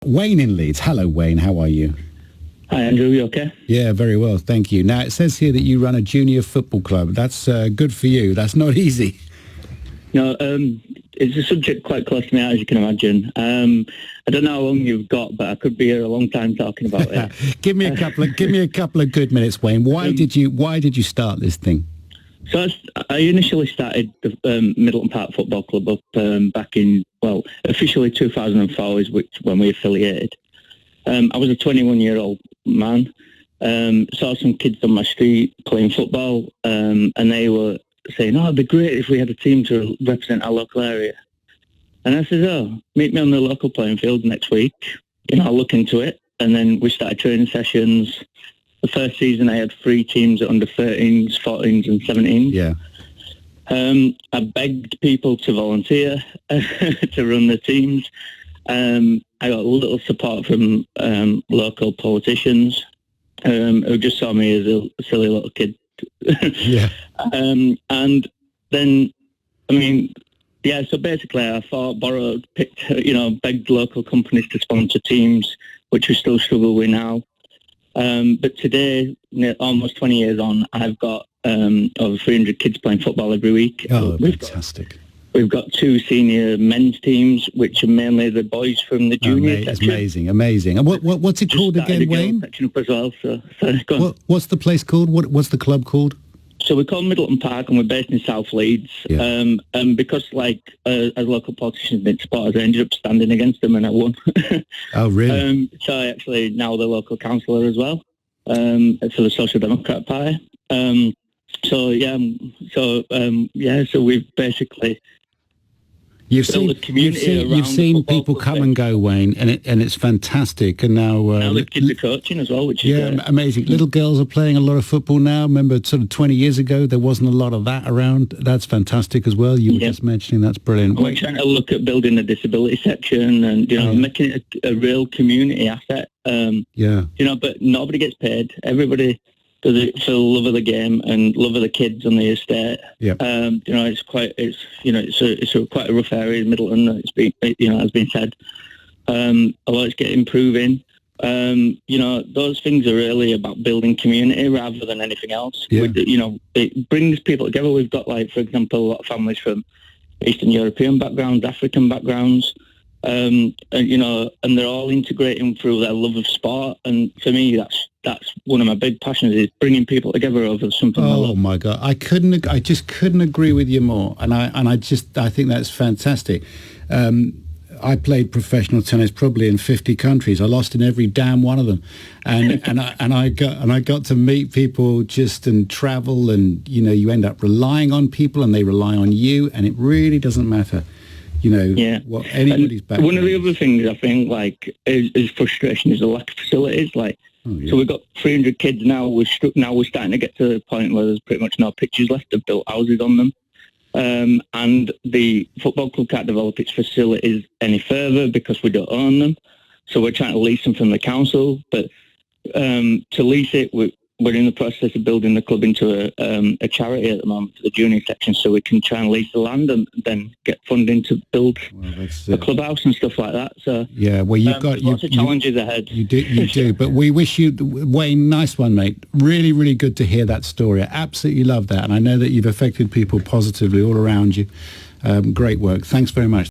Wayne in Leeds. Hello, Wayne. How are you? Hi, Andrew. You okay? Yeah, very well. Thank you. Now, it says here that you run a junior football club. That's good for you. That's not easy. No, it's a subject quite close to me, as you can imagine. I don't know how long you've got, but I could be here a long time talking about it. Give me a couple of good minutes, Wayne. Why did you start this thing? So I initially started the Middleton Park Football Club up back in, officially 2004 is when we affiliated. I was a 21-year-old man, saw some kids on my street playing football, and they were saying, it'd be great if we had a team to represent our local area. And I said, meet me on the local playing field next week. I'll look into it. And then we started training sessions. The first season I had 3 teams at under 13s, 14s and 17s. Yeah. I begged people to volunteer to run the teams. I got a little support from local politicians who just saw me as a silly little kid. Yeah. And then, so basically I begged local companies to sponsor teams, which we still struggle with now. But today, almost 20 years on, I've got over 300 kids playing football every week. Oh, fantastic. We've got 2 senior men's teams, which are mainly the boys from the junior section. Amazing. And what's it called again, Wayne? Section up as well, go on. What's the place called? What's the club called? So we're called Middleton Park, and we're based in South Leeds. Yeah. And because, as local politicians didn't support us, I ended up standing against them, and I won. Oh, really? So I actually now the local councillor as well for the Social Democrat Party. So we've basically. You've seen people come and go, Wayne, and it's fantastic. And now the kids are coaching as well, which is amazing. Little girls are playing a lot of football now. Remember, sort of 20 years ago, there wasn't a lot of that around. That's fantastic as well. You were just mentioning that's brilliant. We're trying to look at building a disability section and making it a real community asset. But nobody gets paid. Everybody does it for the love of the game and love of the kids on the estate. Yeah. It's quite a rough area in Middleton. It's been, has been said. Although it's improving. Those things are really about building community rather than anything else. Yeah. It brings people together. We've got, for example, a lot of families from Eastern European backgrounds, African backgrounds. And they're all integrating through their love of sport. And for me, that's one of my big passions, is bringing people together over something. Oh my God, I just couldn't agree with you more. And I think that's fantastic. I played professional tennis probably in 50 countries. I lost in every damn one of them, and I got to meet people and travel, and you end up relying on people, and they rely on you, and it really doesn't matter. What anybody's back. One of the other things I think is frustration is the lack of facilities. So we've got 300 kids now. We're starting to get to the point where there's pretty much no pitches left. They've built houses on them, and the football club can't develop its facilities any further because we don't own them. So we're trying to lease them from the council, but to lease it, we're in the process of building the club into a charity at the moment for the junior section, so we can try and lease the land and then get funding to build a clubhouse and stuff like that. So yeah, well, you've got lots of challenges ahead. You do. But we wish you, Wayne, nice one, mate. Really, really good to hear that story. I absolutely love that, and I know that you've affected people positively all around you. Great work. Thanks very much.